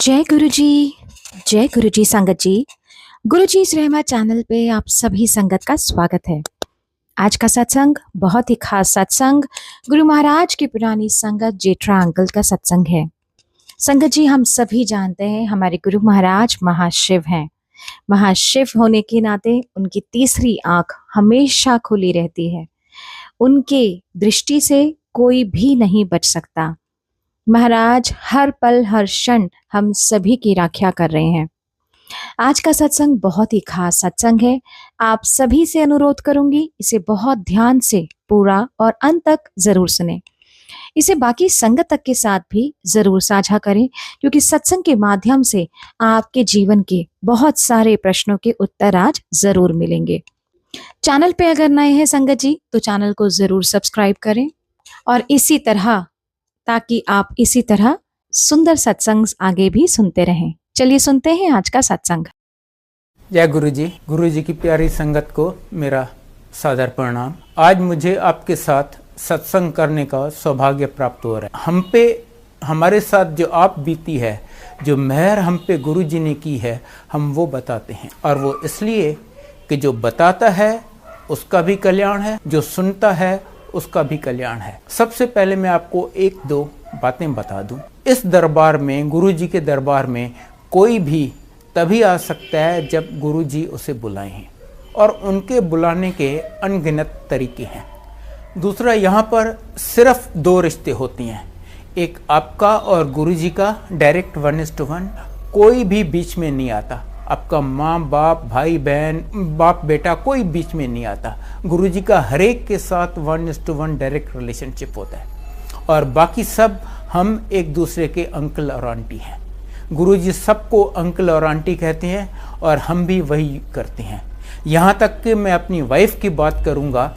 जय गुरु जी संगत जी। गुरु जी रहमा चैनल पे आप सभी संगत का स्वागत है। आज का सत्संग बहुत ही खास सत्संग गुरु महाराज की पुरानी संगत जेठरा अंकल का सत्संग है। संगत जी, हम सभी जानते हैं हमारे गुरु महाराज महाशिव हैं। महाशिव होने के नाते उनकी तीसरी आंख हमेशा खुली रहती है। उनके दृष्टि से कोई भी नहीं बच सकता। महाराज हर पल हर क्षण हम सभी की रक्षा कर रहे हैं। आज का सत्संग बहुत ही खास सत्संग है। आप सभी से अनुरोध करूंगी इसे बहुत ध्यान से पूरा और अंत तक जरूर सुने। इसे बाकी संगत तक के साथ भी जरूर साझा करें, क्योंकि सत्संग के माध्यम से आपके जीवन के बहुत सारे प्रश्नों के उत्तर आज जरूर मिलेंगे। चैनल पे अगर नए हैं संगत जी तो चैनल को जरूर सब्सक्राइब करें और इसी तरह ताकि आप इसी तरह सुंदर सत्संग आगे भी सुनते रहें। चलिए सुनते हैं आज का सत्संग। जय गुरु जी की प्यारी संगत को मेरा सादर प्रणाम। आज मुझे आपके साथ सत्संग करने का सौभाग्य प्राप्त हो रहा है। हम पे हमारे साथ जो आप बीती है, जो मेहर हम पे गुरु जी ने की है, हम वो बताते हैं। और वो इसलिए कि जो बताता है उसका भी कल्याण है, जो सुनता है उसका भी कल्याण है। सबसे पहले मैं आपको एक दो बातें बता दूं। इस दरबार में, गुरु जी के दरबार में कोई भी तभी आ सकता है जब गुरु जी उसे बुलाए हैं, और उनके बुलाने के अनगिनत तरीके हैं। दूसरा, यहाँ पर सिर्फ दो रिश्ते होती हैं, एक आपका और गुरु जी का, डायरेक्ट 1:1। कोई भी बीच में नहीं आता। आपका माँ बाप, भाई बहन, बाप बेटा, कोई बीच में नहीं आता। गुरु जी का हर एक के साथ 1:1 डायरेक्ट रिलेशनशिप होता है, और बाकी सब हम एक दूसरे के अंकल और आंटी हैं। गुरु जी सबको अंकल और आंटी कहते हैं, और हम भी वही करते हैं। यहाँ तक कि मैं अपनी वाइफ की बात करूँगा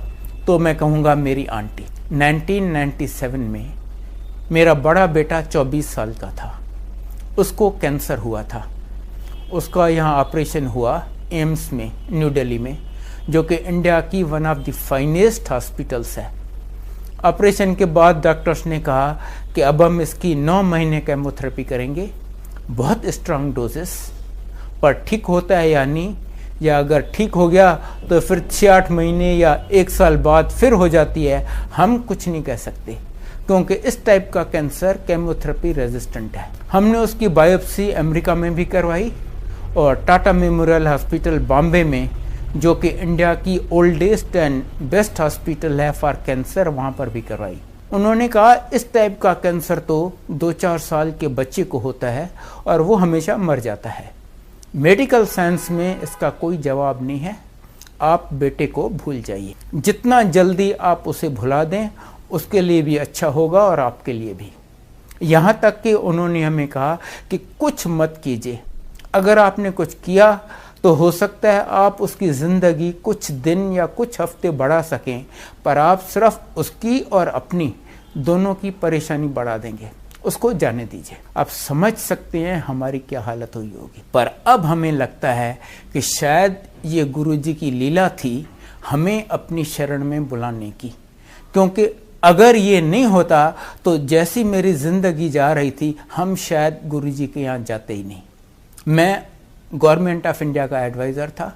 तो मैं कहूँगा मेरी आंटी। 1997 में मेरा बड़ा बेटा 24 साल का था। उसको कैंसर हुआ था। उसका यहाँ ऑपरेशन हुआ एम्स में, न्यू दिल्ली में, जो कि इंडिया की one of the finest hospitals है। ऑपरेशन के बाद डॉक्टर्स ने कहा कि अब हम इसकी 9 महीने केमोथेरेपी करेंगे, बहुत स्ट्रांग डोजेस, पर ठीक होता है या नहीं, या अगर ठीक हो गया तो फिर 6-8 महीने या 1 साल बाद फिर हो जाती है, हम कुछ नहीं कह सकते, क्योंकि इस टाइप का कैंसर केमोथेरेपी रेजिस्टेंट है। हमने उसकी बायोप्सी अमेरिका में भी करवाई, और टाटा मेमोरियल हॉस्पिटल बॉम्बे में, जो कि इंडिया की ओल्डेस्ट एंड बेस्ट हॉस्पिटल है फॉर कैंसर, वहाँ पर भी करवाई। उन्होंने कहा इस टाइप का कैंसर तो 2-4 साल के बच्चे को होता है और वो हमेशा मर जाता है। मेडिकल साइंस में इसका कोई जवाब नहीं है, आप बेटे को भूल जाइए। जितना जल्दी आप उसे भुला दें उसके लिए भी अच्छा होगा, और आपके लिए भी। यहाँ तक कि उन्होंने हमें कहा कि कुछ मत कीजिए। अगर आपने कुछ किया तो हो सकता है आप उसकी ज़िंदगी कुछ दिन या कुछ हफ्ते बढ़ा सकें, पर आप सिर्फ उसकी और अपनी दोनों की परेशानी बढ़ा देंगे। उसको जाने दीजिए। आप समझ सकते हैं हमारी क्या हालत हुई होगी। पर अब हमें लगता है कि शायद ये गुरु जी की लीला थी हमें अपनी शरण में बुलाने की, क्योंकि अगर ये नहीं होता तो जैसी मेरी ज़िंदगी जा रही थी, हम शायद गुरु जी के यहाँ जाते ही नहीं। मैं गवर्नमेंट ऑफ इंडिया का एडवाइज़र था,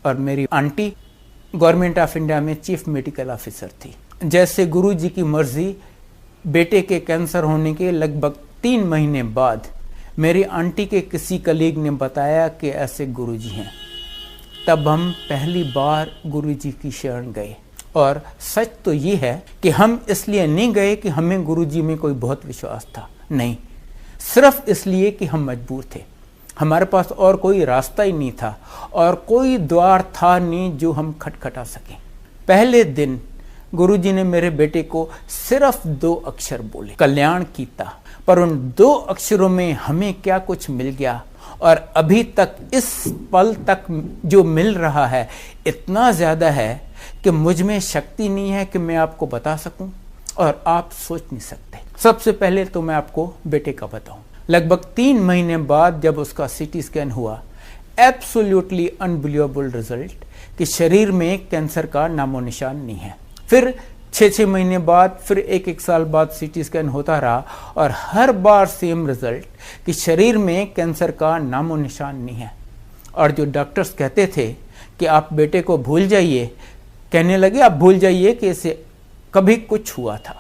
और मेरी आंटी गवर्नमेंट ऑफ इंडिया में चीफ मेडिकल ऑफिसर थी। जैसे गुरु जी की मर्जी, बेटे के कैंसर होने के लगभग 3 महीने बाद मेरी आंटी के किसी कलीग ने बताया कि ऐसे गुरु जी हैं। तब हम पहली बार गुरु जी की शरण गए। और सच तो ये है कि हम इसलिए नहीं गए कि हमें गुरु जी में कोई बहुत विश्वास था, नहीं, सिर्फ इसलिए कि हम मजबूर थे। हमारे पास और कोई रास्ता ही नहीं था, और कोई द्वार था नहीं जो हम खटखटा सकें। पहले दिन गुरु जी ने मेरे बेटे को सिर्फ 2 अक्षर बोले, कल्याण कीता। पर उन 2 अक्षरों में हमें क्या कुछ मिल गया, और अभी तक इस पल तक जो मिल रहा है इतना ज़्यादा है कि मुझ में शक्ति नहीं है कि मैं आपको बता सकूं, और आप सोच नहीं सकते। सबसे पहले तो मैं आपको बेटे का बताऊं। लगभग 3 महीने बाद जब उसका CT स्कैन हुआ, एब्सोल्युटली अनबिलीवेबल रिजल्ट कि शरीर में कैंसर का नामो निशान नहीं है। फिर 6-6 महीने बाद फिर 1-1 साल बाद सीटी स्कैन होता रहा और हर बार सेम रिजल्ट कि शरीर में कैंसर का नामो निशान नहीं है। और जो डॉक्टर्स कहते थे कि आप बेटे को भूल जाइए, कहने लगे आप भूल जाइए कि इसे कभी कुछ हुआ था,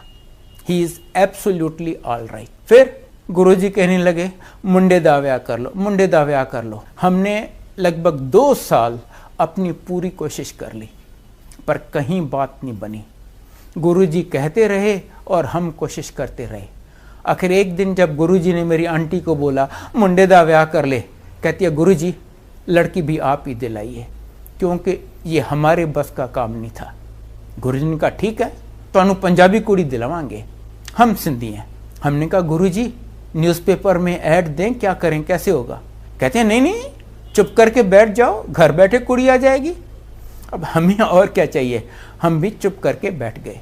he is absolutely all right. फिर गुरुजी कहने लगे मुंडे दाव्या कर लो, मुंडे दाव्या कर लो। हमने लगभग 2 साल अपनी पूरी कोशिश कर ली पर कहीं बात नहीं बनी। गुरुजी कहते रहे और हम कोशिश करते रहे। आखिर एक दिन जब गुरुजी ने मेरी आंटी को बोला मुंडे दा ब्याह कर ले, कहती है गुरुजी लड़की भी आप ही दिलाइए क्योंकि ये हमारे बस का काम नहीं था। गुरुजी ने कहा ठीक है तो पंजाबी कुड़ी दिलवाएंगे, हम सिंधी हैं। हमने कहा गुरुजी न्यूज़पेपर में ऐड दें, क्या करें, कैसे होगा? कहते हैं नहीं नहीं चुप करके बैठ जाओ, घर बैठे कुड़ी आ जाएगी। अब हमें और क्या चाहिए, हम भी चुप करके बैठ गए।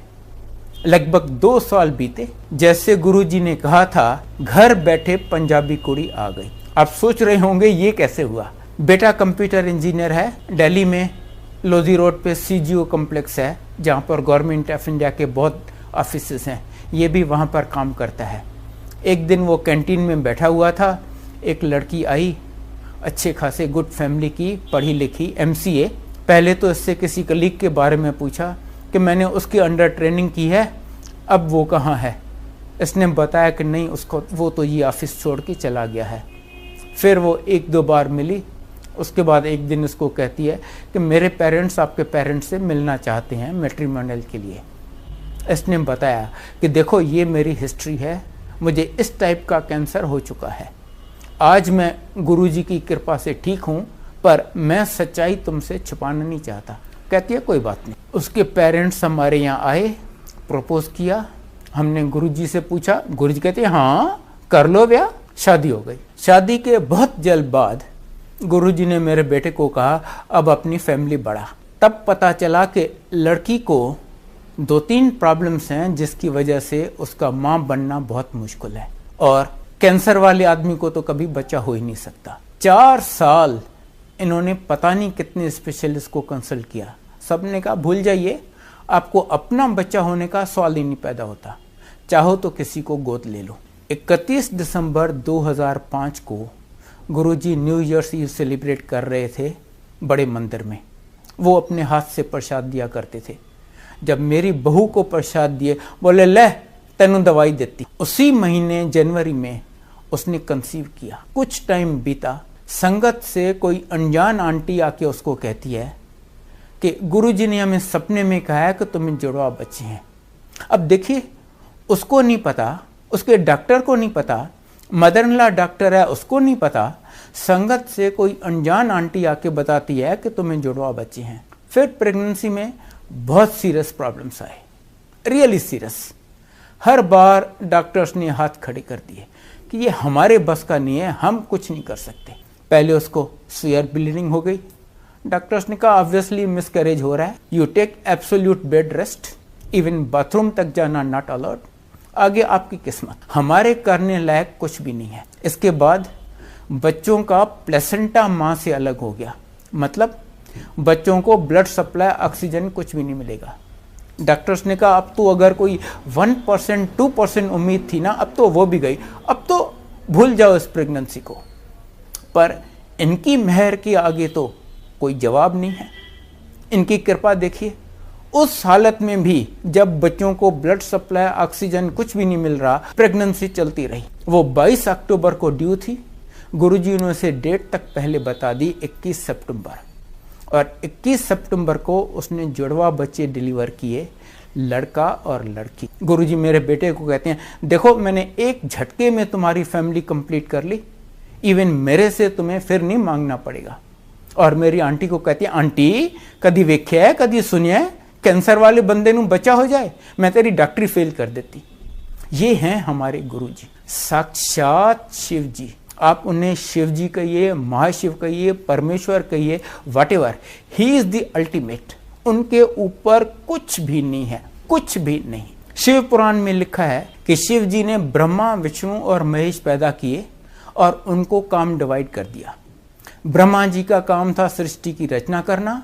लगभग 2 साल बीते, जैसे गुरुजी ने कहा था घर बैठे पंजाबी कुड़ी आ गई। आप सोच रहे होंगे ये कैसे हुआ। बेटा कंप्यूटर इंजीनियर है, दिल्ली में लोधी रोड पे CGO कॉम्प्लेक्स है जहाँ पर गवर्नमेंट ऑफ इंडिया के बहुत ऑफिसेस हैं, ये भी वहाँ पर काम करता है। एक दिन वो कैंटीन में बैठा हुआ था, एक लड़की आई, अच्छे खासे गुड फैमिली की, पढ़ी लिखी, MCA। पहले तो इससे किसी कलीग के बारे में पूछा कि मैंने उसके अंडर ट्रेनिंग की है, अब वो कहाँ है। इसने बताया कि नहीं उसको, वो तो ये ऑफिस छोड़ के चला गया है। फिर वो 1-2 बार मिली, उसके बाद एक दिन उसको कहती है कि मेरे पेरेंट्स आपके पेरेंट्स से मिलना चाहते हैं मैट्रिमोनियल के लिए। इसने बताया कि देखो ये मेरी हिस्ट्री है, मुझे इस टाइप का कैंसर हो चुका है, आज मैं गुरुजी की कृपा से ठीक हूँ पर मैं सच्चाई तुमसे छुपाना नहीं चाहता। कहती है कोई बात नहीं। उसके पेरेंट्स हमारे यहाँ आए, प्रपोज किया, हमने गुरुजी से पूछा, गुरुजी कहते हैं हाँ कर लो ब्याह। शादी हो गई। शादी के बहुत जल्द बाद गुरुजी ने मेरे बेटे को कहा अब अपनी फैमिली बढ़ा। तब पता चला कि लड़की को 2-3 प्रॉब्लम्स हैं जिसकी वजह से उसका माँ बनना बहुत मुश्किल है और कैंसर वाले आदमी को तो कभी बच्चा हो ही नहीं सकता। 4 साल इन्होंने पता नहीं कितने स्पेशलिस्ट को कंसल्ट किया, सब ने कहा भूल जाइए, आपको अपना बच्चा होने का सवाल ही नहीं पैदा होता, चाहो तो किसी को गोद ले लो। 31 दिसंबर 2005 को गुरुजी न्यू ईयर्स ईव सेलिब्रेट कर रहे थे बड़े मंदिर में। वो अपने हाथ से प्रसाद दिया करते थे। जब मेरी बहू को प्रसाद दिए, बोले ले तेनू दवाई देती। उसी महीने जनवरी में उसने कंसीव किया। कुछ टाइम बीता, संगत से कोई अनजान आंटी आके उसको कहती है कि गुरुजी ने हमें सपने में कहा है कि तुम्हें जुड़वा बच्चे हैं। अब देखिए उसको नहीं पता, उसके डॉक्टर को नहीं पता, मदर इन लॉ डॉक्टर है उसको नहीं पता, संगत से कोई अनजान आंटी आके बताती है कि तुम्हें जुड़वा बच्चे हैं। फिर प्रेगनेंसी में बहुत सीरियस प्रॉब्लम्स आए, रियली सीरियस। हर बार डॉक्टर्स ने हाथ खड़े कर दिए कि ये हमारे बस का नहीं है, हम कुछ नहीं कर सकते। पहले उसको सीवियर ब्लीडिंग हो गई। डॉक्टर्स ने कहा ऑब्वियसली मिसकैरेज हो रहा है, you take absolute bed rest, even bathroom तक जाना नॉट अलाउड, आगे आपकी किस्मत। हमारे करने लायक कुछ भी नहीं है। इसके बाद बच्चों का प्लेसेंटा माँ से अलग हो गया, मतलब बच्चों को ब्लड सप्लाई, ऑक्सीजन कुछ भी नहीं मिलेगा। डॉक्टर्स ने कहा अब तो अगर कोई 1% 2% उम्मीद थी ना, अब तो वो भी गई, अब तो भूल जाओ इस प्रेगनेंसी को। पर इनकी मेहर के आगे तो कोई जवाब नहीं है। इनकी कृपा देखिए, उस हालत में भी जब बच्चों को ब्लड सप्लाई, ऑक्सीजन कुछ भी नहीं मिल रहा, प्रेगनेंसी चलती रही। वो 22 अक्टूबर को ड्यू थी। गुरुजी ने उसे डेट तक पहले बता दी 21 सितंबर, और 21 सितंबर को उसने जुड़वा बच्चे डिलीवर किए, लड़का और लड़की। गुरुजी मेरे बेटे को कहते हैं देखो मैंने एक झटके में तुम्हारी फैमिली कंप्लीट कर ली, इवन मेरे से तुम्हें फिर नहीं मांगना पड़ेगा। और मेरी आंटी को कहती है आंटी कदी वेख्या है, कदी सुनिया है कैंसर वाले बंदे नू बच्चा हो जाए, मैं तेरी डॉक्टरी फेल कर देती। ये हैं हमारे गुरुजी, साक्षात शिव जी। आप उन्हें शिव जी कहिए, महाशिव कहिए, परमेश्वर कहिए, whatever, he is the ultimate. उनके ऊपर कुछ भी नहीं है, कुछ भी नहीं। शिव पुराण में लिखा है कि शिव जी ने ब्रह्मा, विष्णु और महेश पैदा किए और उनको काम डिवाइड कर दिया। ब्रह्मा जी का काम था सृष्टि की रचना करना,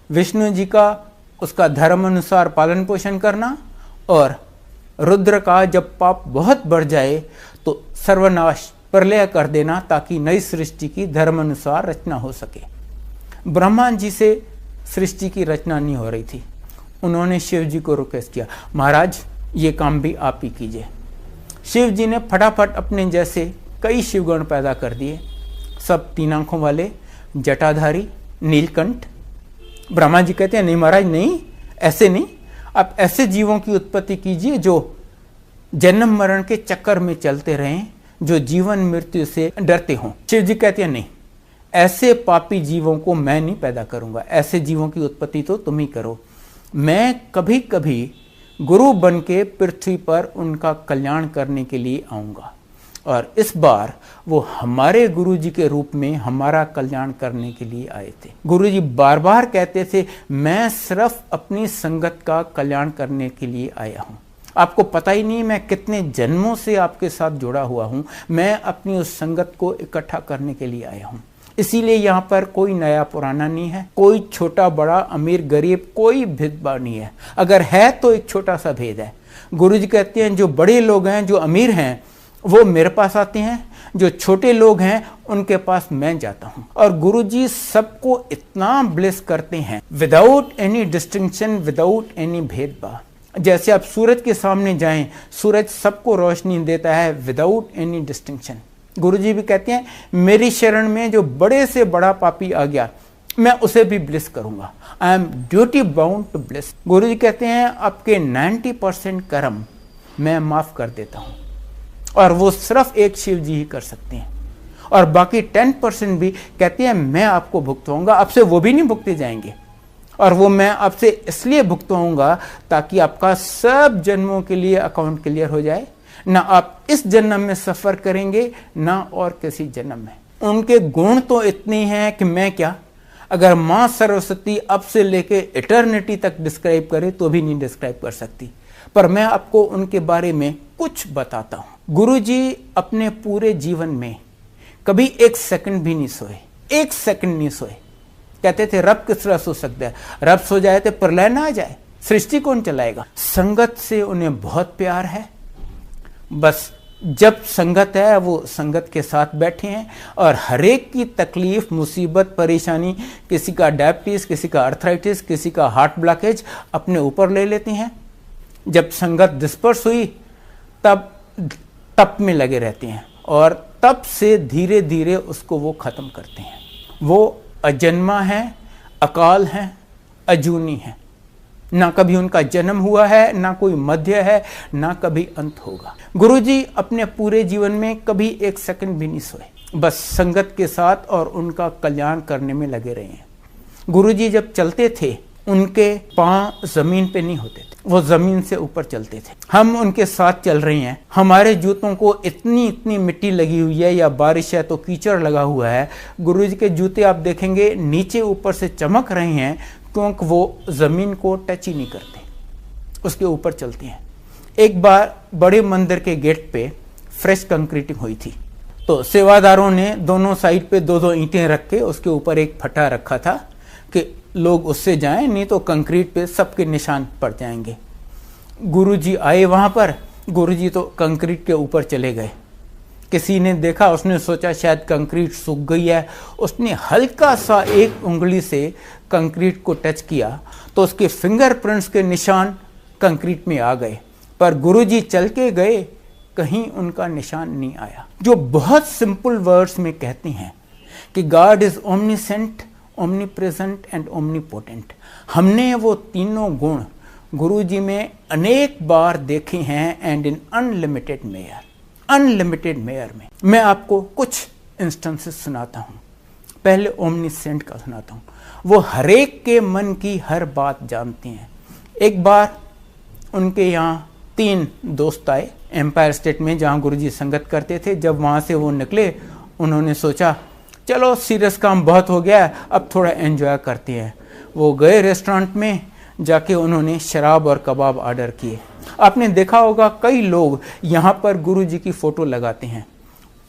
विष्णु जी का उसका धर्म अनुसार पालन पोषण करना, और रुद्र का जब पाप बहुत बढ़ जाए तो सर्वनाश प्रलय कर देना, ताकि नई सृष्टि की धर्म अनुसार रचना हो सके। ब्रह्मा जी से सृष्टि की रचना नहीं हो रही थी। उन्होंने शिव जी को रिक्वेस्ट किया, महाराज ये काम भी आप ही कीजिए। शिव जी ने फटाफट अपने जैसे कई शिवगण पैदा कर दिए, सब 3 आंखों वाले, जटाधारी, नीलकंठ। ब्रह्मा जी कहते हैं नहीं महाराज, नहीं, ऐसे नहीं, आप ऐसे जीवों की उत्पत्ति कीजिए जो जन्म मरण के चक्कर में चलते रहें, जो जीवन मृत्यु से डरते हों। शिव जी कहते हैं नहीं, ऐसे पापी जीवों को मैं नहीं पैदा करूंगा, ऐसे जीवों की उत्पत्ति तो तुम ही करो। मैं कभी कभी गुरु बन के पृथ्वी पर उनका कल्याण करने के लिए आऊंगा, और इस बार वो हमारे गुरु जी के रूप में हमारा कल्याण करने के लिए आए थे। गुरु जी बार बार कहते थे, मैं सिर्फ अपनी संगत का कल्याण करने के लिए आया हूं। आपको पता ही नहीं मैं कितने जन्मों से आपके साथ जुड़ा हुआ हूं, मैं अपनी उस संगत को इकट्ठा करने के लिए आया हूं। इसीलिए यहाँ पर कोई नया पुराना नहीं है, कोई छोटा बड़ा, अमीर गरीब, कोई भेदभाव नहीं है। अगर है तो एक छोटा सा भेद है। गुरु जी कहते हैं जो बड़े लोग हैं, जो अमीर हैं, वो मेरे पास आते हैं, जो छोटे लोग हैं उनके पास मैं जाता हूं। और गुरु जी सबको इतना ब्लेस करते हैं, without any distinction, without any भेदभाव। जैसे आप सूरज के सामने जाएं, सूरज सबको रोशनी देता है विदाउट एनी डिस्टिंक्शन। गुरु जी भी कहते हैं मेरी शरण में जो बड़े से बड़ा पापी आ गया, मैं उसे भी ब्लेस करूंगा। I am duty bound to bless. Guru ji कहते हैं आपके 90% कर्म मैं माफ कर देता हूं, और वो सिर्फ एक शिव जी ही कर सकते हैं। और बाकी 10% भी कहते हैं मैं आपको भुगतवाऊंगा, आपसे वो भी नहीं भुगते जाएंगे। और वो मैं आपसे इसलिए भुगतवाऊंगा ताकि आपका सब जन्मों के लिए अकाउंट क्लियर हो जाए। ना आप इस जन्म में सफर करेंगे, ना और किसी जन्म में। उनके गुण तो इतने हैं कि मैं क्या, अगर मां सरस्वती अब से लेके इटर्निटी तक डिस्क्राइब करे तो भी नहीं डिस्क्राइब कर सकती। पर मैं आपको उनके बारे में कुछ बताता हूं। गुरु जी अपने पूरे जीवन में कभी 1 सेकंड भी नहीं सोए, 1 सेकंड नहीं सोए। कहते थे रब किस तरह सो सकता है, रब सो जाए तो प्रलय ना आ जाए, सृष्टि कौन चलाएगा। संगत से उन्हें बहुत प्यार है। बस जब संगत है वो संगत के साथ बैठे हैं, और हरेक की तकलीफ, मुसीबत, परेशानी, किसी का डायबिटीज, किसी का अर्थराइटिस, किसी का हार्ट ब्लॉकेज अपने ऊपर ले लेते हैं। जब संगत डिस्पर्स हुई तब तप में लगे रहते हैं, और तब से धीरे धीरे उसको वो खत्म करते हैं। वो अजन्मा है, अकाल है, अजूनी है। ना कभी उनका जन्म हुआ है, ना कोई मध्य है, ना कभी अंत होगा। गुरुजी अपने पूरे जीवन में कभी 1 सेकंड भी नहीं सोए, बस संगत के साथ और उनका कल्याण करने में लगे रहे हैं। गुरुजी जब चलते थे उनके पांव जमीन पे नहीं होते थे, वो जमीन से ऊपर चलते थे। हम उनके साथ चल रहे हैं, हमारे जूतों को इतनी मिट्टी लगी हुई है, या बारिश है तो कीचड़ लगा हुआ है। गुरुजी के जूते आप देखेंगे नीचे ऊपर से चमक रहे हैं, क्योंकि वो जमीन को टच ही नहीं करते, उसके ऊपर चलते हैं। एक बार बड़े मंदिर के गेट पे फ्रेश कंक्रीटिंग हुई थी, तो सेवादारों ने दोनों साइड पे 2-2 ईंटें रख के उसके ऊपर एक फटा रखा था कि लोग उससे जाएं, नहीं तो कंक्रीट पे सबके निशान पड़ जाएंगे। गुरुजी आए वहां पर, गुरुजी तो कंक्रीट के ऊपर चले गए। किसी ने देखा, उसने सोचा शायद कंक्रीट सूख गई है, उसने हल्का सा एक उंगली से कंक्रीट को टच किया तो उसके फिंगरप्रिंट्स के निशान कंक्रीट में आ गए। पर गुरुजी चल के गए, कहीं उनका निशान नहीं आया। जो बहुत सिंपल वर्ड्स में कहते हैं कि God is omniscient, omnipresent and omnipotent. हमने वो तीनों गुण गुरुजी में अनेक बार देखे हैं, and in unlimited mayor, unlimited mayor में। मैं आपको कुछ इंस्टेंसेस सुनाता हूँ। पहले ओमनीसेंट का सुनाता हूँ। वो हरेक के मन की हर बात जानते हैं। एक बार उनके यहाँ 3 दोस्त आए एम्पायर स्टेट में, जहाँ गुरुजी संगत करते थे। जब वहाँ से वो निकले, उन्होंने सोचा चलो सीरियस काम बहुत हो गया है, अब थोड़ा एंजॉय करते हैं। वो गए रेस्टोरेंट में, जाके उन्होंने शराब और कबाब ऑर्डर किए। आपने देखा होगा कई लोग यहाँ पर गुरुजी की फ़ोटो लगाते हैं,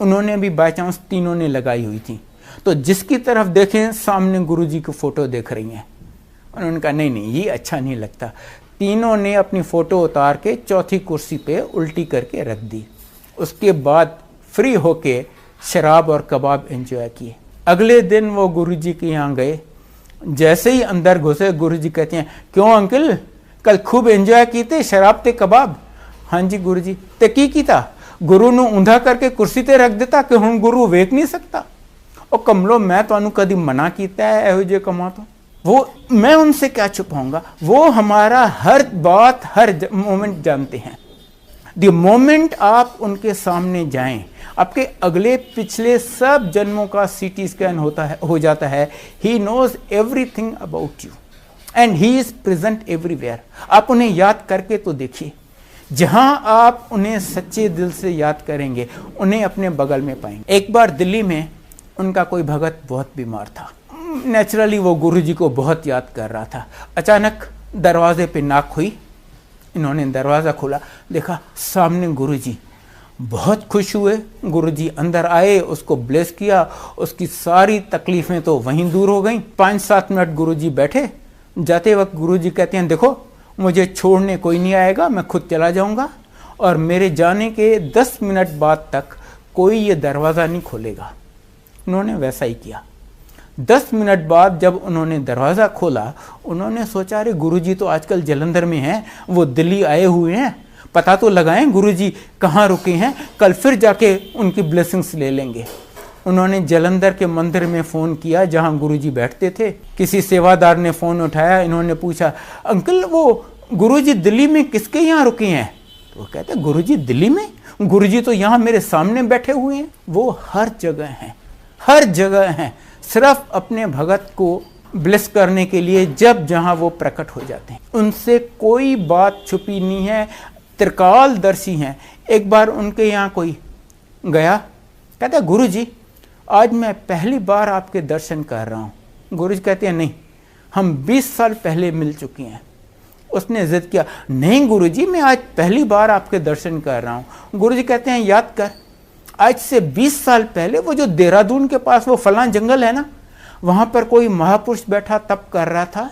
उन्होंने भी बाय चांस तीनों ने लगाई हुई थी। तो जिसकी तरफ देखें सामने गुरुजी की फ़ोटो देख रही हैं। उन्होंने कहा नहीं ये अच्छा नहीं लगता। तीनों ने अपनी फोटो उतार के चौथी कुर्सी पे उल्टी करके रख दी। उसके बाद फ्री होके शराब और कबाब एंजॉय किए। अगले दिन वो गुरुजी के यहाँ गए। जैसे ही अंदर घुसे, गुरुजी कहते हैं, क्यों अंकल, कल खूब एंजॉय कीते, शराब ते कबाब? हाँ जी गुरुजी। ते की कीता? गुरु ਨੂੰ ऊंधा करके कुर्सी ते रख देता कि हुण गुरु वेख नहीं सकता। और कमलो, मैं ਤੁਹਾਨੂੰ कदी मना कीता है ਇਹੋ ਜਿਹੇ ਕੰਮਾਂ ਤੋਂ? वो मैं उनसे क्या छुपाऊंगा, वो हमारा हर बात हर मोमेंट जानते हैं। द मोमेंट आप उनके सामने जाएं, आपके अगले पिछले सब जन्मों का सीटी स्कैन हो जाता है। He knows everything about you and he is present everywhere. आप उन्हें याद करके तो देखिए, जहां आप उन्हें सच्चे दिल से याद करेंगे, उन्हें अपने बगल में पाएंगे। एक बार दिल्ली में उनका कोई भगत बहुत बीमार था। नेचुरली वो गुरुजी को बहुत याद कर रहा था। अचानक दरवाजे पे नॉक हुई। इन्होंने दरवाज़ा खोला, देखा सामने गुरुजी। बहुत खुश हुए। गुरुजी अंदर आए, उसको ब्लेस किया। उसकी सारी तकलीफ़ें तो वहीं दूर हो गईं। 5-7 मिनट गुरुजी बैठे। जाते वक्त गुरुजी कहते हैं, देखो मुझे छोड़ने कोई नहीं आएगा, मैं खुद चला जाऊंगा और मेरे जाने के 10 मिनट बाद तक कोई ये दरवाज़ा नहीं खोलेगा। उन्होंने वैसा ही किया। 10 मिनट बाद जब उन्होंने दरवाज़ा खोला, उन्होंने सोचा, अरे गुरुजी तो आजकल जलंधर में हैं, वो दिल्ली आए हुए हैं, पता तो लगाएं गुरुजी कहाँ रुके हैं, कल फिर जाके उनकी ब्लेसिंग्स ले लेंगे। उन्होंने जलंधर के मंदिर में फ़ोन किया जहाँ गुरुजी बैठते थे। किसी सेवादार ने फ़ोन उठाया। इन्होंने पूछा, अंकल वो गुरुजी दिल्ली में किसके यहाँ रुके हैं? तो वो कहते, गुरुजी दिल्ली में? गुरुजी तो यहाँ मेरे सामने बैठे हुए हैं। वो हर जगह हैं, हर जगह हैं, सिर्फ अपने भगत को ब्लेस करने के लिए जब जहां वो प्रकट हो जाते हैं। उनसे कोई बात छुपी नहीं है, त्रिकालदर्शी हैं। एक बार उनके यहाँ कोई गया, कहता, गुरुजी आज मैं पहली बार आपके दर्शन कर रहा हूँ। गुरुजी कहते हैं, नहीं, हम 20 साल पहले मिल चुके हैं। उसने जिद किया, नहीं गुरुजी मैं आज पहली बार आपके दर्शन कर रहा हूँ। गुरुजी कहते हैं, याद कर, आज से 20 साल पहले वो जो देहरादून के पास वो फलां जंगल है ना, वहाँ पर कोई महापुरुष बैठा तप कर रहा था।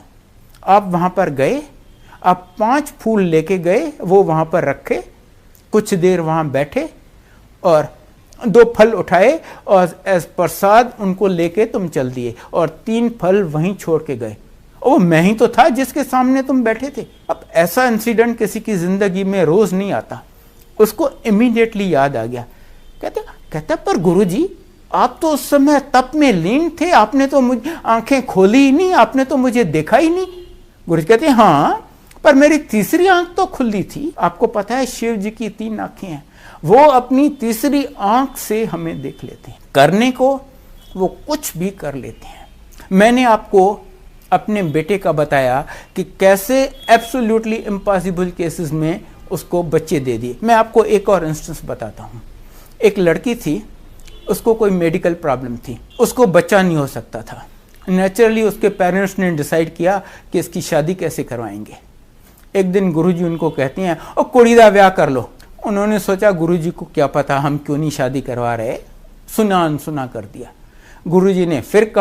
आप वहाँ पर गए, आप 5 फूल लेके गए, वो वहाँ पर रखे, कुछ देर वहाँ बैठे और 2 फल उठाए और एज प्रसाद उनको लेके तुम चल दिए और 3 फल वहीं छोड़ के गए। वो मैं ही तो था जिसके सामने तुम बैठे थे। अब ऐसा इंसिडेंट किसी की जिंदगी में रोज नहीं आता। उसको इमीडिएटली याद आ गया। कहते पर गुरुजी आप तो उस समय तप में लीन थे, आपने तो मुझे आंखें खोली ही नहीं, आपने तो मुझे देखा ही नहीं। गुरुजी कहते, हाँ पर मेरी तीसरी आंख तो खुली थी। आपको पता है शिव जी की 3 आंखें हैं, वो अपनी तीसरी आंख से हमें देख लेते हैं। करने को वो कुछ भी कर लेते हैं। मैंने आपको अपने बेटे का बताया कि कैसे एब्सोल्युटली इम्पॉसिबल केसेस में उसको बच्चे दे दिए। मैं आपको एक और इंस्टेंस बताता हूँ। एक लड़की थी, उसको कोई मेडिकल प्रॉब्लम थी, उसको बच्चा नहीं हो सकता था। नेचुरली उसके पेरेंट्स ने डिसाइड किया कि इसकी शादी कैसे करवाएंगे। एक दिन गुरुजी उनको कहते हैं, ओ कुड़ी दा ब्याह कर लो। उन्होंने सोचा गुरुजी को क्या पता हम क्यों नहीं शादी करवा रहे, सुना अनसुना कर दिया। गुरुजी ने फिर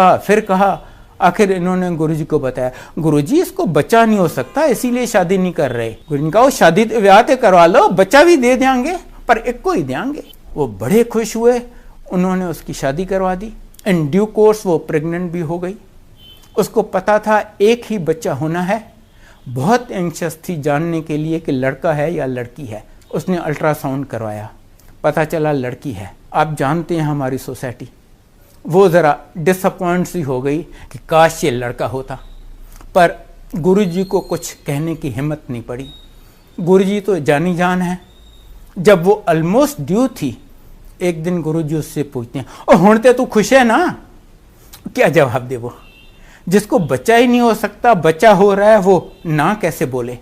कहा, आखिर इन्होंने गुरुजी को बताया, गुरुजी इसको बच्चा नहीं हो सकता इसीलिए शादी नहीं कर रहे। गुरुजी ने कहा, शादी ब्याह तो करवा लो, बच्चा भी दे देंगे पर एक को ही देंगे। वो बड़े खुश हुए, उन्होंने उसकी शादी करवा दी। इन ड्यू कोर्स वो प्रेग्नेंट भी हो गई। उसको पता था एक ही बच्चा होना है। बहुत एंक्शस थी जानने के लिए कि लड़का है या लड़की है। उसने अल्ट्रासाउंड करवाया, पता चला लड़की है। आप जानते हैं हमारी सोसाइटी, वो ज़रा डिसअपॉइंट सी हो गई कि काश ये लड़का होता, पर गुरुजी को कुछ कहने की हिम्मत नहीं पड़ी। गुरुजी तो जानी जान है। जब वो ऑलमोस्ट ड्यू थी, एक दिन गुरुजी उससे पूछते हैं, ओ हुणते तू खुश है ना? क्या जवाब दे वो? जिसको बच्चा ही नहीं हो सकता, बच्चा हो रहा है, वो ना कैसे बोले?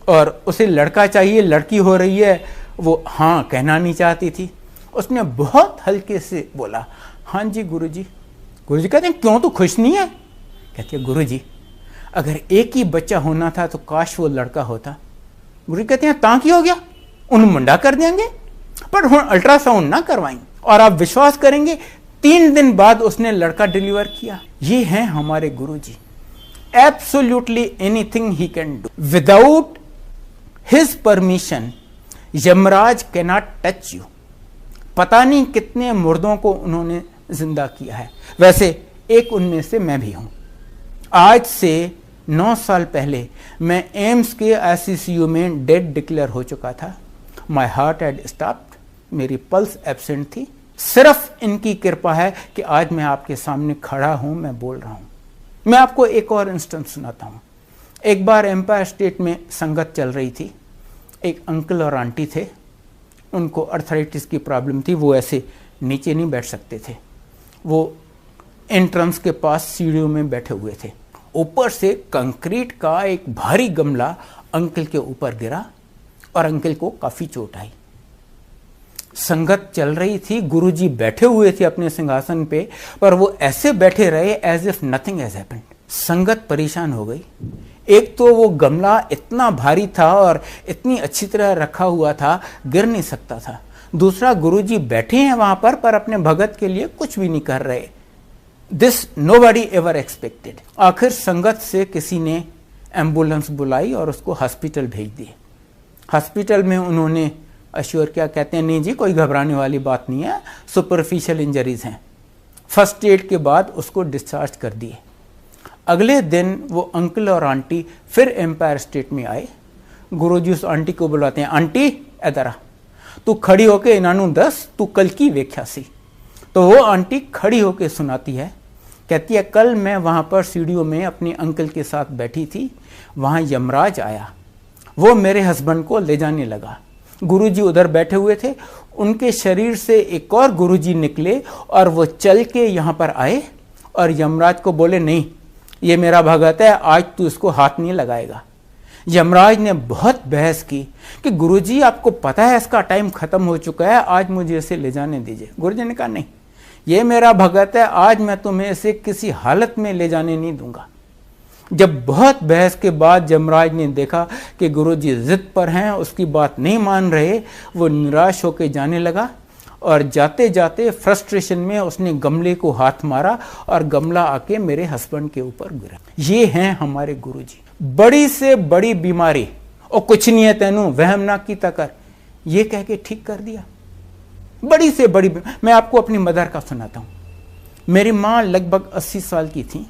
और उसे लड़का चाहिए, लड़की हो रही है, वो हाँ कहना नहीं चाहती थी। उसने बहुत हल्के से बोला, हाँ जी गुरुजी। गुरुजी कहते हैं, क्यों तू खुश नहीं है? कहती है, गुरुजी अगर एक ही बच्चा होना था तो काश वो लड़का होता। गुरुजी कहते हैं, तां की हो गया, उन मुंडा कर देंगे, पर हुण अल्ट्रासाउंड ना करवाएं। और आप विश्वास करेंगे 3 दिन बाद उसने लड़का डिलीवर किया। ये हैं हमारे Guruji. Absolutely anything he can do without his permission Yamraj cannot touch you. पता नहीं कितने मुर्दों को उन्होंने जिंदा किया है, वैसे एक उनमें से मैं भी हूं। आज से 9 साल पहले मैं एम्स के ICCU में डेड डिक्लेयर हो चुका था। माई हार्ट हैड स्टॉप्ड, मेरी पल्स एब्सेंट थी। सिर्फ इनकी कृपा है कि आज मैं आपके सामने खड़ा हूं, मैं बोल रहा हूं। मैं आपको एक और इंस्टेंस सुनाता हूं। एक बार एम्पायर स्टेट में संगत चल रही थी। एक अंकल और आंटी थे, उनको अर्थराइटिस की प्रॉब्लम थी, वो ऐसे नीचे नहीं बैठ सकते थे। वो एंट्रेंस के पास सीढ़ियों में बैठे हुए थे। ऊपर से कंक्रीट का एक भारी गमला अंकल के ऊपर गिरा और अंकल को काफी चोट आई। संगत चल रही थी, गुरुजी बैठे हुए थे अपने सिंहासन पे, पर वो ऐसे बैठे रहे as if nothing has happened. संगत परेशान हो गई। एक तो वो गमला इतना भारी था और इतनी अच्छी तरह रखा हुआ था, गिर नहीं सकता था। दूसरा, गुरुजी बैठे हैं वहां पर अपने भगत के लिए कुछ भी नहीं कर रहे। This nobody ever expected. आखिर संगत से किसी ने एम्बुलेंस बुलाई और उसको हॉस्पिटल भेज दिए। हॉस्पिटल में उन्होंने अश्योर क्या, कहते हैं नहीं जी कोई घबराने वाली बात नहीं है, सुपरफिशियल इंजरीज हैं। फर्स्ट एड के बाद उसको डिस्चार्ज कर दिए। अगले दिन वो अंकल और आंटी फिर एम्पायर स्टेट में आए। गुरुजी उस आंटी को बुलाते हैं, आंटी इधर आ, तू खड़ी होके इन्हानू दस तू कल की व्याख्या सी। तो वो आंटी खड़ी होके सुनाती है, कहती है कल मैं वहां पर सीढ़ियों में अपने अंकल के साथ बैठी थी, वहां यमराज आया, वो मेरे हस्बैंड को ले जाने लगा। गुरुजी उधर बैठे हुए थे, उनके शरीर से एक और गुरुजी निकले और वो चल के यहाँ पर आए और यमराज को बोले नहीं ये मेरा भगत है, आज तू इसको हाथ नहीं लगाएगा। यमराज ने बहुत बहस की कि गुरुजी आपको पता है इसका टाइम खत्म हो चुका है, आज मुझे इसे ले जाने दीजिए। गुरुजी ने कहा नहीं ये मेरा भगत है, आज मैं तुम्हें इसे किसी हालत में ले जाने नहीं दूंगा। जब बहुत बहस के बाद यमराज ने देखा कि गुरुजी जिद पर हैं, उसकी बात नहीं मान रहे, वो निराश होकर जाने लगा और जाते जाते फ्रस्ट्रेशन में उसने गमले को हाथ मारा और गमला आके मेरे हस्बैंड के ऊपर गिरा। ये हैं हमारे गुरुजी। बड़ी से बड़ी बीमारी और कुछ नहीं है तेनू वहम ना की तकर, ये कह के ठीक कर दिया। बड़ी से बड़ी, मैं आपको अपनी मदर का सुनाता हूं। मेरी माँ लगभग 80 साल की थी,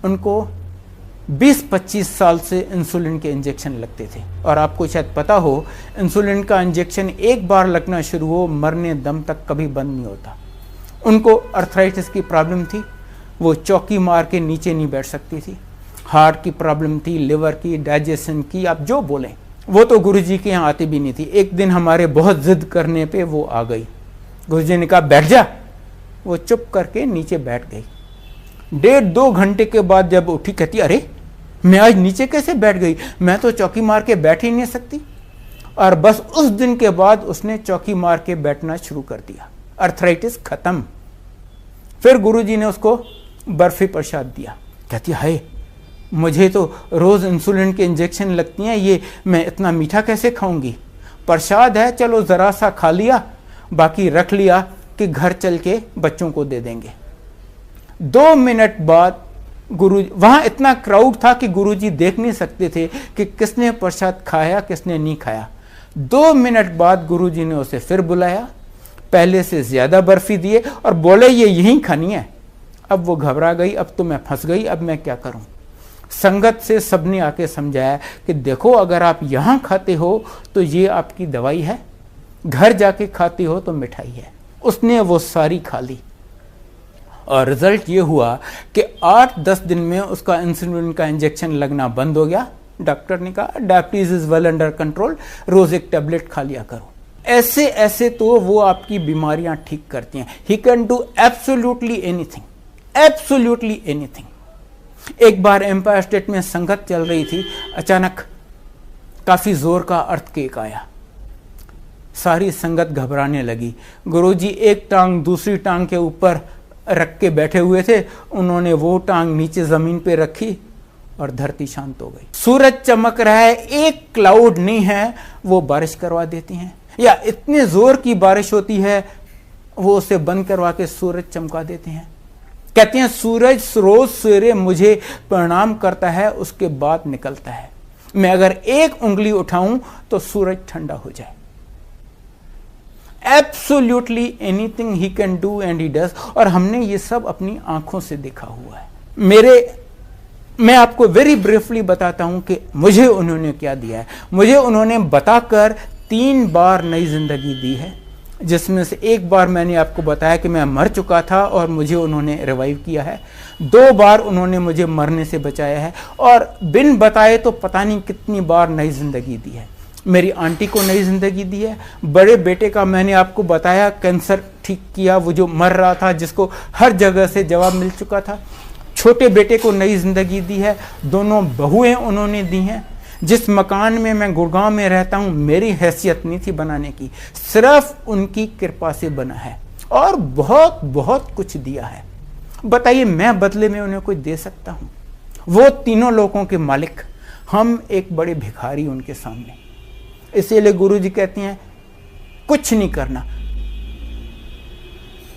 उनको 20-25 साल से इंसुलिन के इंजेक्शन लगते थे। और आपको शायद पता हो इंसुलिन का इंजेक्शन एक बार लगना शुरू हो मरने दम तक कभी बंद नहीं होता। उनको अर्थराइटिस की प्रॉब्लम थी, वो चौकी मार के नीचे नहीं बैठ सकती थी। हार्ट की प्रॉब्लम थी, लिवर की, डाइजेशन की, आप जो बोलें। वो तो गुरुजी के यहाँ आती भी नहीं थी। एक दिन हमारे बहुत जिद करने पे वो आ गई। गुरुजी ने कहा बैठ जा, वो चुप करके नीचे बैठ गई। 1.5-2 घंटे के बाद जब उठी, कहती अरे मैं आज नीचे कैसे बैठ गई, मैं तो चौकी मार के बैठ ही नहीं सकती। और बस उस दिन के बाद उसने चौकी मार के बैठना शुरू कर दिया। अर्थराइटिस खत्म। फिर गुरुजी ने उसको बर्फी प्रसाद दिया। कहती हाय मुझे तो रोज इंसुलिन के इंजेक्शन लगती हैं, ये मैं इतना मीठा कैसे खाऊंगी। प्रसाद है, चलो जरा सा खा लिया, बाकी रख लिया कि घर चल के बच्चों को दे देंगे। 2 मिनट बाद गुरु, वहां इतना क्राउड था कि गुरुजी देख नहीं सकते थे कि किसने प्रसाद खाया किसने नहीं खाया। 2 मिनट बाद गुरुजी ने उसे फिर बुलाया, पहले से ज्यादा बर्फी दिए और बोले ये यहीं खानी है। अब वो घबरा गई, अब तो मैं फंस गई, अब मैं क्या करूं। संगत से सबने आके समझाया कि देखो अगर आप यहां खाते हो तो ये आपकी दवाई है, घर जाके खाते हो तो मिठाई है। उसने वो सारी खा ली और रिजल्ट ये हुआ कि 8-10 दिन में उसका इंसुलिन का इंजेक्शन लगना बंद हो गया। डॉक्टर ने कहा diabetes is well under control, रोज एक टैबलेट खा लिया करो। ऐसे ऐसे तो वो आपकी बीमारियां ठीक करती हैं। ही can do absolutely anything, absolutely anything. एक बार एम्पायर स्टेट में संगत चल रही थी, अचानक काफी जोर का अर्थक्वेक आया। सारी संगत घबराने लगी। गुरुजी एक टांग दूसरी टांग के ऊपर रख के बैठे हुए थे, उन्होंने वो टांग नीचे जमीन पे रखी और धरती शांत हो गई। सूरज चमक रहा है, एक क्लाउड नहीं है, वो बारिश करवा देती हैं, या इतने जोर की बारिश होती है वो उसे बंद करवा के सूरज चमका देते हैं। कहते हैं सूरज रोज सवेरे मुझे प्रणाम करता है, उसके बाद निकलता है। मैं अगर एक उंगली उठाऊं तो सूरज ठंडा हो जाए। Absolutely anything he can do and he does. और हमने ये सब अपनी आंखों से देखा हुआ है। मैं आपको वेरी ब्रीफली बताता हूं कि मुझे उन्होंने क्या दिया है। मुझे उन्होंने बताकर 3 बार नई जिंदगी दी है, जिसमें से एक बार मैंने आपको बताया कि मैं मर चुका था और मुझे उन्होंने रिवाइव किया है। 2 बार उन्होंने मुझे मरने से बचाया है, और बिन बताए तो पता नहीं कितनी बार नई जिंदगी दी है। मेरी आंटी को नई जिंदगी दी है। बड़े बेटे का मैंने आपको बताया कैंसर ठीक किया, वो जो मर रहा था, जिसको हर जगह से जवाब मिल चुका था। छोटे बेटे को नई जिंदगी दी है। दोनों बहुएं उन्होंने दी हैं। जिस मकान में मैं गुड़गांव में रहता हूं, मेरी हैसियत नहीं थी बनाने की, सिर्फ उनकी कृपा से बना है, और बहुत बहुत कुछ दिया है। बताइए, मैं बदले में उन्हें कुछ दे सकता हूं? वो तीनों लोगों के मालिक, हम एक बड़े भिखारी उनके सामने। इसीलिए गुरुजी कहते हैं कुछ नहीं करना।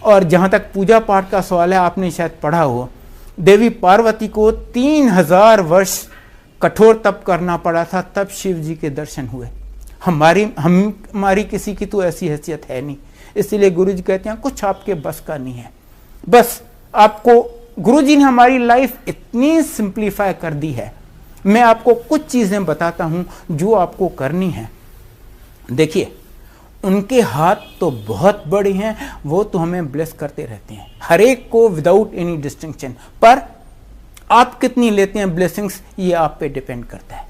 और जहां तक पूजा पाठ का सवाल है, आपने शायद पढ़ा हो, देवी पार्वती को 3000 वर्ष कठोर तप करना पड़ा था, तब शिव जी के दर्शन हुए। हमारी किसी की तो ऐसी हैसियत है नहीं। इसीलिए गुरुजी कहते हैं कुछ आपके बस का नहीं है। बस आपको गुरुजी ने हमारी लाइफ इतनी सिंप्लीफाई कर दी है। मैं आपको कुछ चीजें बताता हूं जो आपको करनी है। देखिए, उनके हाथ तो बहुत बड़े हैं, वो तो हमें ब्लेस करते रहते हैं, हर एक को विदाउट एनी डिस्टिंक्शन। पर आप कितनी लेते हैं ब्लेसिंग्स, ये आप पे डिपेंड करता है।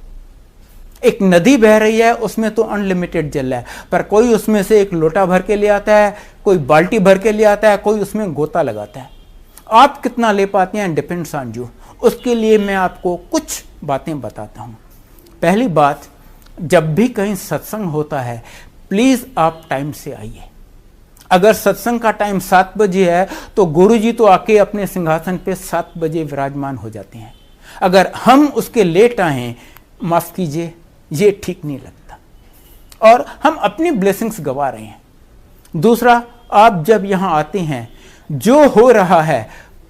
एक नदी बह रही है, उसमें तो अनलिमिटेड जल है, पर कोई उसमें से एक लोटा भर के ले आता है, कोई बाल्टी भर के ले आता है, कोई उसमें गोता लगाता है। आप कितना ले पाते हैं डिपेंड्स ऑन यू। उसके लिए मैं आपको कुछ बातें बताता हूं। पहली बात, जब भी कहीं सत्संग होता है, प्लीज आप टाइम से आइए। अगर सत्संग का टाइम 7 बजे है तो गुरुजी तो आके अपने सिंहासन पे 7 बजे विराजमान हो जाते हैं। अगर हम उसके लेट आए, माफ कीजिए, ये ठीक नहीं लगता और हम अपनी ब्लेसिंग्स गवा रहे हैं। दूसरा, आप जब यहां आते हैं, जो हो रहा है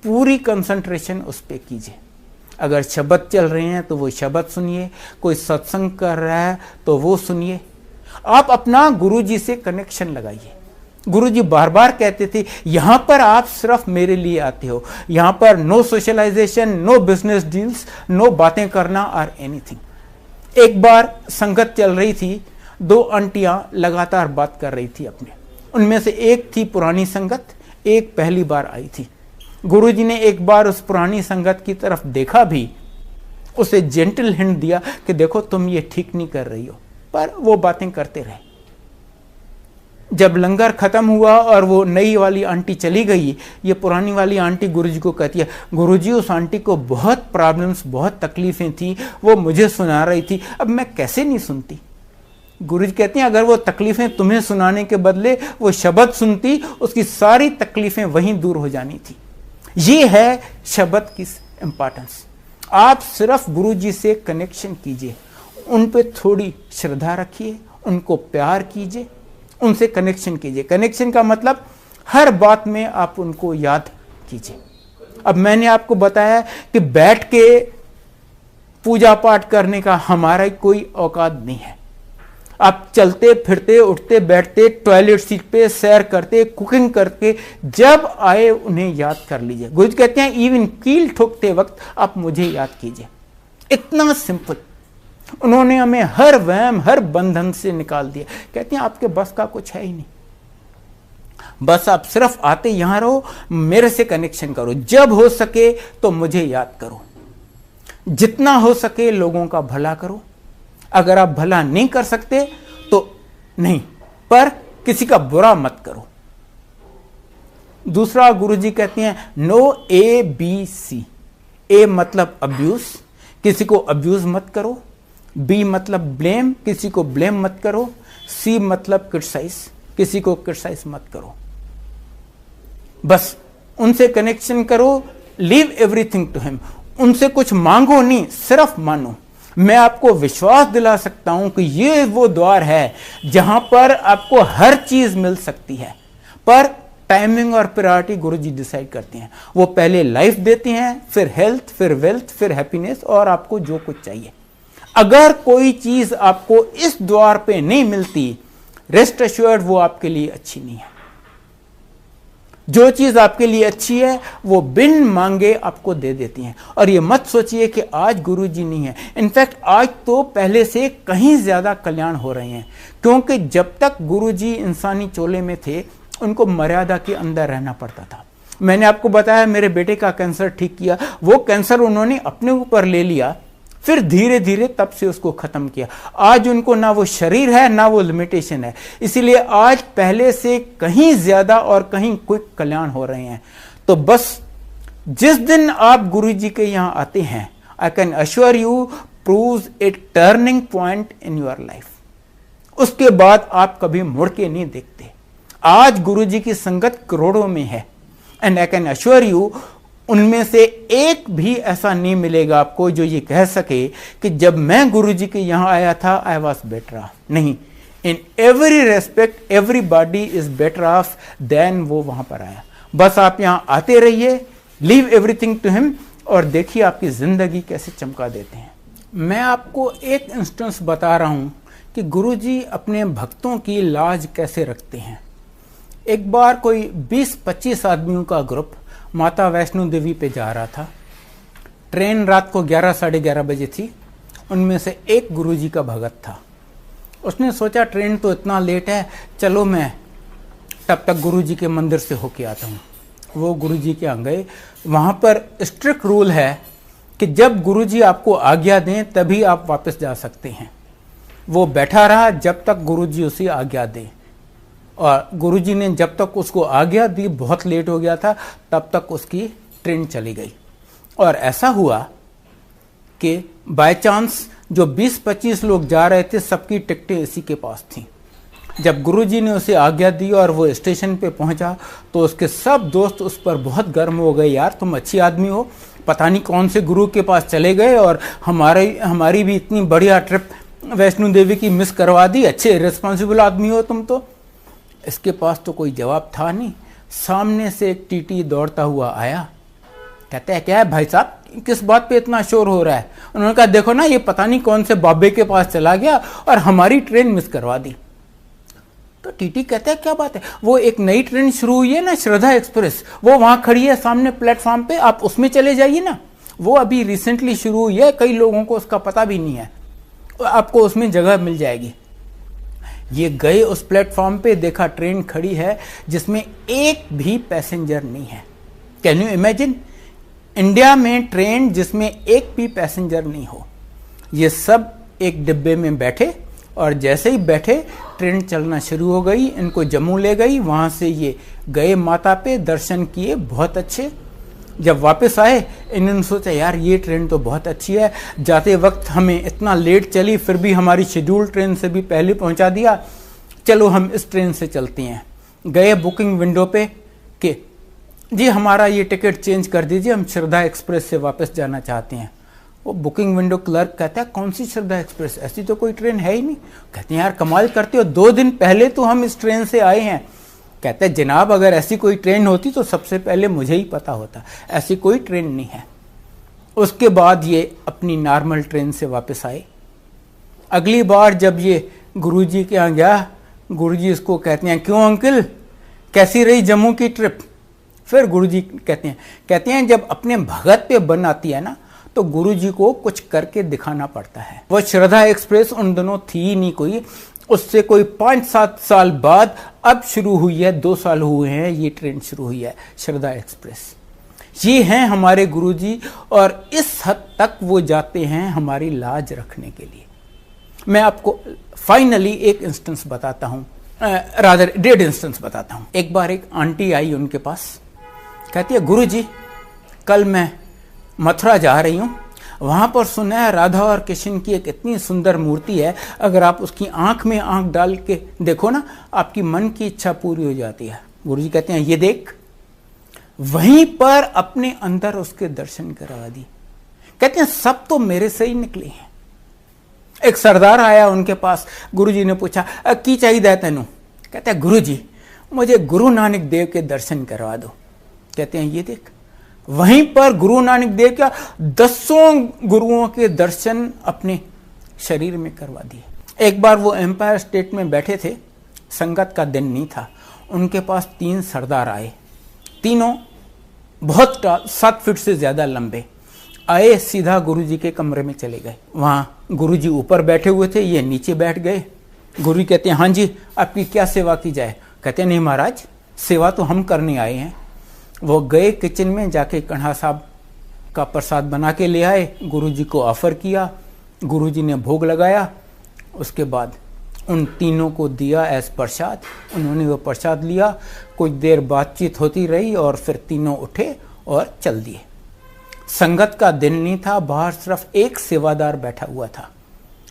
पूरी कंसंट्रेशन उस पर कीजिए। अगर शब्द चल रहे हैं तो वो शब्द सुनिए, कोई सत्संग कर रहा है तो वो सुनिए। आप अपना गुरुजी से कनेक्शन लगाइए। गुरुजी बार बार कहते थे, यहां पर आप सिर्फ मेरे लिए आते हो, यहां पर no socialisation, no business deals, no बातें करना और एनीथिंग। एक बार संगत चल रही थी, 2 आंटियां लगातार बात कर रही थी अपने। उनमें से एक थी पुरानी संगत, एक पहली बार आई थी। गुरुजी ने एक बार उस पुरानी संगत की तरफ देखा भी, उसे जेंटल हिंट दिया कि देखो तुम ये ठीक नहीं कर रही हो, पर वो बातें करते रहे। जब लंगर खत्म हुआ और वो नई वाली आंटी चली गई, ये पुरानी वाली आंटी गुरुजी को कहती है, गुरुजी उस आंटी को बहुत प्रॉब्लम्स, बहुत तकलीफें थी, वो मुझे सुना रही थी, अब मैं कैसे नहीं सुनती। गुरुजी कहते हैं, अगर वो तकलीफें तुम्हें सुनाने के बदले वो शब्द सुनती, उसकी सारी तकलीफें वहीं दूर हो जानी थी। ये है शब्द की इंपॉर्टेंस। आप सिर्फ गुरुजी से कनेक्शन कीजिए, उन पे थोड़ी श्रद्धा रखिए, उनको प्यार कीजिए, उनसे कनेक्शन कीजिए। कनेक्शन का मतलब हर बात में आप उनको याद कीजिए। अब मैंने आपको बताया कि बैठ के पूजा पाठ करने का हमारा कोई औकात नहीं है। आप चलते फिरते, उठते बैठते, टॉयलेट सीट पे सैर करते, कुकिंग करके जब आए उन्हें याद कर लीजिए। गुरुजी कहते हैं, इवन कील ठोकते वक्त आप मुझे याद कीजिए। इतना सिंपल। उन्होंने हमें हर वहम, हर बंधन से निकाल दिया। कहते हैं आपके बस का कुछ है ही नहीं, बस आप सिर्फ आते यहां रहो, मेरे से कनेक्शन करो, जब हो सके तो मुझे याद करो, जितना हो सके लोगों का भला करो। अगर आप भला नहीं कर सकते तो नहीं, पर किसी का बुरा मत करो। दूसरा, गुरुजी कहते हैं नो ABC। ए मतलब अब्यूज, किसी को अब्यूज मत करो। बी मतलब ब्लेम, किसी को ब्लेम मत करो। सी मतलब क्रिटिसाइज, किसी को क्रिटिसाइज मत करो। बस उनसे कनेक्शन करो, लीव एवरीथिंग टू हिम। उनसे कुछ मांगो नहीं, सिर्फ मानो। मैं आपको विश्वास दिला सकता हूं कि ये वो द्वार है जहां पर आपको हर चीज मिल सकती है, पर टाइमिंग और प्रायोरिटी गुरुजी डिसाइड करते हैं। वो पहले लाइफ देते हैं, फिर हेल्थ, फिर वेल्थ, फिर हैप्पीनेस और आपको जो कुछ चाहिए। अगर कोई चीज आपको इस द्वार पे नहीं मिलती, रेस्ट अश्योर्ड वो आपके लिए अच्छी नहीं है। जो चीज आपके लिए अच्छी है वो बिन मांगे आपको दे देती हैं। और ये मत सोचिए कि आज गुरुजी नहीं है, इनफैक्ट आज तो पहले से कहीं ज्यादा कल्याण हो रहे हैं, क्योंकि जब तक गुरुजी इंसानी चोले में थे उनको मर्यादा के अंदर रहना पड़ता था। मैंने आपको बताया मेरे बेटे का कैंसर ठीक किया, वो कैंसर उन्होंने अपने ऊपर ले लिया, फिर धीरे धीरे तब से उसको खत्म किया। आज उनको ना वो शरीर है ना वो लिमिटेशन है, इसीलिए आज पहले से कहीं ज्यादा और कहीं क्विक कल्याण हो रहे हैं। तो बस जिस दिन आप गुरुजी के यहां आते हैं, I can assure you, proves A turning point in your life. उसके बाद आप कभी मुड़ के नहीं देखते। आज गुरुजी की संगत करोड़ों में है, and I can assure you, उनमें से एक भी ऐसा नहीं मिलेगा आपको जो ये कह सके कि जब मैं गुरुजी के यहां आया था आई वॉज बेटर ऑफ। नहीं, in every respect everybody is better off than वो वहां पर आया। बस आप यहां आते रहिए, लीव एवरीथिंग टू हिम, और देखिए आपकी जिंदगी कैसे चमका देते हैं। मैं आपको एक इंस्टेंस बता रहा हूं कि गुरुजी अपने भक्तों की लाज कैसे रखते हैं। एक बार कोई 20-25 आदमियों का ग्रुप माता वैष्णो देवी पे जा रहा था। ट्रेन रात को 11-11:30 बजे थी। उनमें से एक गुरुजी का भगत था। उसने सोचा ट्रेन तो इतना लेट है, चलो मैं तब तक गुरुजी के मंदिर से होके आता हूँ। वो गुरुजी के यहाँ गए। वहाँ पर स्ट्रिक्ट रूल है कि जब गुरुजी आपको आज्ञा दें तभी आप वापस जा सकते हैं। वो बैठा रहा जब तक गुरुजी उसे आज्ञा दें, और गुरुजी ने जब तक उसको आज्ञा दी, बहुत लेट हो गया था, तब तक उसकी ट्रेन चली गई। और ऐसा हुआ कि बाय चांस जो 20-25 लोग जा रहे थे सबकी टिकटें इसी के पास थीं। जब गुरुजी ने उसे आज्ञा दी और वो स्टेशन पे पहुंचा तो उसके सब दोस्त उस पर बहुत गर्म हो गए। यार तुम अच्छी आदमी हो, पता नहीं कौन से गुरु के पास चले गए और हमारी भी इतनी बढ़िया ट्रिप वैष्णो देवी की मिस करवा दी, अच्छे रिस्पॉन्सिबल आदमी हो तुम तो। इसके पास तो कोई जवाब था नहीं। सामने से एक टीटी दौड़ता हुआ आया, कहता है क्या है भाई साहब, किस बात पे इतना शोर हो रहा है। उन्होंने कहा देखो ना, ये पता नहीं कौन से बाबे के पास चला गया और हमारी ट्रेन मिस करवा दी। तो टीटी कहता है क्या बात है, वो एक नई ट्रेन शुरू हुई है ना, श्रद्धा एक्सप्रेस, वो वहां खड़ी है सामने प्लेटफॉर्म पे, आप उसमें चले जाइए ना। वो अभी रिसेंटली शुरू हुई है, कई लोगों को उसका पता भी नहीं है, आपको उसमें जगह मिल जाएगी। ये गए उस प्लेटफॉर्म पे, देखा ट्रेन खड़ी है जिसमें एक भी पैसेंजर नहीं है। कैन यू इमेजिन, इंडिया में ट्रेन जिसमें एक भी पैसेंजर नहीं हो। ये सब एक डिब्बे में बैठे और जैसे ही बैठे ट्रेन चलना शुरू हो गई, इनको जम्मू ले गई। वहां से ये गए माता पे, दर्शन किए बहुत अच्छे। जब वापस आए इन्होंने सोचा यार ये ट्रेन तो बहुत अच्छी है, जाते वक्त हमें इतना लेट चली फिर भी हमारी शेड्यूल ट्रेन से भी पहले पहुंचा दिया, चलो हम इस ट्रेन से चलते हैं। गए बुकिंग विंडो पे कि जी हमारा ये टिकट चेंज कर दीजिए, हम श्रद्धा एक्सप्रेस से वापस जाना चाहते हैं। वो बुकिंग विंडो क्लर्क कहता है कौन सी श्रद्धा एक्सप्रेस, ऐसी तो कोई ट्रेन है ही नहीं। कहते हैं यार कमाल करते हो, 2 दिन पहले तो हम इस ट्रेन से आए हैं। कहते हैं जनाब अगर ऐसी कोई ट्रेन होती तो सबसे पहले मुझे ही पता होता, ऐसी कोई ट्रेन नहीं है। उसके बाद ये अपनी नॉर्मल ट्रेन से वापस आए। अगली बार जब ये गुरुजी के यहाँ गया, गुरुजी इसको कहते हैं क्यों अंकल कैसी रही जम्मू की ट्रिप। फिर गुरुजी कहते हैं जब अपने भगत पे बन आती है ना तो गुरुजी को कुछ करके दिखाना पड़ता है। वो श्रद्धा एक्सप्रेस उन दिनों थी ही नहीं कोई, उससे कोई 5-7 साल बाद अब शुरू हुई है, 2 साल हुए हैं ये ट्रेन शुरू हुई है श्रद्धा एक्सप्रेस। ये हैं हमारे गुरुजी और इस हद तक वो जाते हैं हमारी लाज रखने के लिए। मैं आपको फाइनली एक इंस्टेंस बताता हूँ, रादर 1.5 इंस्टेंस बताता हूँ। एक बार एक आंटी आई उनके पास, कहती है गुरुजी कल मैं मथुरा जा रही हूँ, वहां पर सुना है राधा और कृष्ण की एक इतनी सुंदर मूर्ति है, अगर आप उसकी आंख में आंख डाल के देखो ना आपकी मन की इच्छा पूरी हो जाती है। गुरुजी कहते हैं ये देख, वहीं पर अपने अंदर उसके दर्शन करा दी। कहते हैं सब तो मेरे से ही निकले हैं। एक सरदार आया उनके पास, गुरुजी ने पूछा की चाहिए तेनू। कहते हैं गुरुजी मुझे गुरु नानक देव के दर्शन करवा दो। कहते हैं ये देख, वहीं पर गुरु नानक देव का 10 गुरुओं के दर्शन अपने शरीर में करवा दिए। एक बार वो एम्पायर स्टेट में बैठे थे, संगत का दिन नहीं था, उनके पास 3 सरदार आए, तीनों बहुत 7 फीट से ज़्यादा लंबे। आए, सीधा गुरुजी के कमरे में चले गए। वहाँ गुरुजी ऊपर बैठे हुए थे, ये नीचे बैठ गए। गुरुजी कहते हैं, हाँ जी आपकी क्या सेवा की जाए? कहते हैं, नहीं महाराज, सेवा तो हम करने आए हैं। वो गए किचन में, जाके कन्हा साहब का प्रसाद बना के ले आए, गुरुजी को ऑफर किया, गुरुजी ने भोग लगाया, उसके बाद उन तीनों को दिया एज प्रसाद। उन्होंने वो प्रसाद लिया, कुछ देर बातचीत होती रही और फिर तीनों उठे और चल दिए। संगत का दिन नहीं था, बाहर सिर्फ एक सेवादार बैठा हुआ था।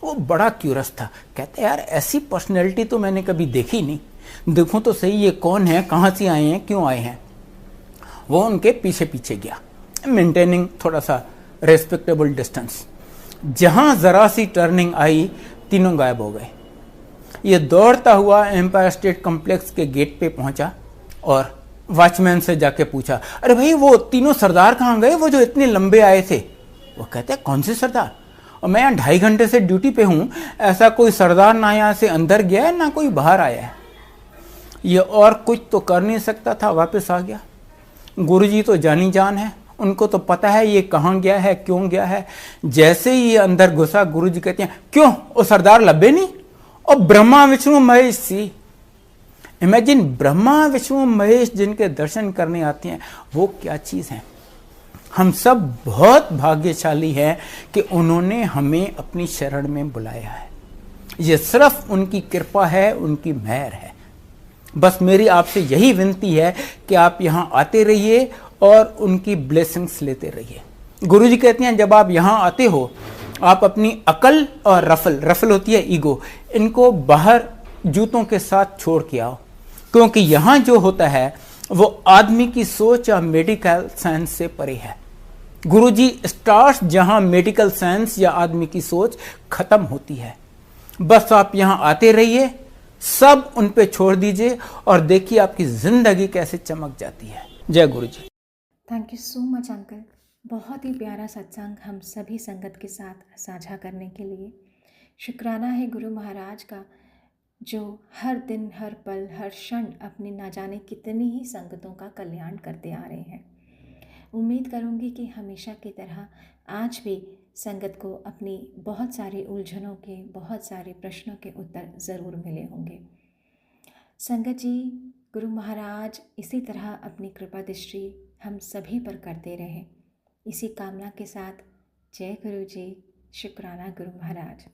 वो बड़ा क्यूरस था, कहते यार ऐसी पर्सनैलिटी तो मैंने कभी देखी नहीं, देखूं तो सही ये कौन है, कहाँ से आए हैं, क्यों आए हैं। वो उनके पीछे पीछे गया, मेंटेनिंग थोड़ा सा रेस्पेक्टेबल डिस्टेंस। जहां जरा सी टर्निंग आई, तीनों गायब हो गए। ये दौड़ता हुआ एम्पायर स्टेट कॉम्प्लेक्स के गेट पे पहुंचा और वॉचमैन से जाके पूछा, अरे भाई वो तीनों सरदार कहाँ गए, वो जो इतने लंबे आए थे? वो कहते हैं, कौन से सरदार? और मैं यहाँ 2.5 घंटे से ड्यूटी पे हूँ, ऐसा कोई सरदार ना यहाँ से अंदर गया है ना कोई बाहर आया है। ये और कुछ तो कर नहीं सकता था, वापस आ गया। गुरुजी तो जानी जान है, उनको तो पता है ये कहाँ गया है, क्यों गया है। जैसे ही ये अंदर घुसा, गुरुजी कहते हैं, क्यों वो सरदार लब्बे नहीं? और ब्रह्मा विष्णु महेश सी, इमेजिन, ब्रह्मा विष्णु महेश जिनके दर्शन करने आते हैं, वो क्या चीज है। हम सब बहुत भाग्यशाली हैं कि उन्होंने हमें अपनी शरण में बुलाया है। ये सिर्फ उनकी कृपा है, उनकी मेहर है। बस मेरी आपसे यही विनती है कि आप यहाँ आते रहिए और उनकी ब्लेसिंग्स लेते रहिए। गुरुजी कहते हैं, जब आप यहाँ आते हो, आप अपनी अकल और रफल होती है ईगो, इनको बाहर जूतों के साथ छोड़ के आओ, क्योंकि यहाँ जो होता है वो आदमी की सोच या मेडिकल साइंस से परे है। गुरुजी स्टार्स जहाँ मेडिकल साइंस या आदमी की सोच खत्म होती है। बस आप यहाँ आते रहिए, सब उन पे छोड़ दीजिए और देखिए आपकी जिंदगी कैसे चमक जाती है। जय Guruji. Thank you so much uncle, बहुत ही प्यारा सत्संग हम सभी संगत के साथ साझा करने के लिए। शुक्राना है गुरु महाराज का, जो हर दिन, हर पल, हर क्षण अपनी ना जाने कितनी ही संगतों का कल्याण करते आ रहे हैं। उम्मीद करूंगी कि हमेशा की तरह आज भी संगत को अपनी बहुत सारी उलझनों के, बहुत सारे प्रश्नों के उत्तर ज़रूर मिले होंगे। संगत जी, गुरु महाराज इसी तरह अपनी कृपा दृष्टि हम सभी पर करते रहें, इसी कामना के साथ जय गुरु जी। शुक्राना गुरु महाराज।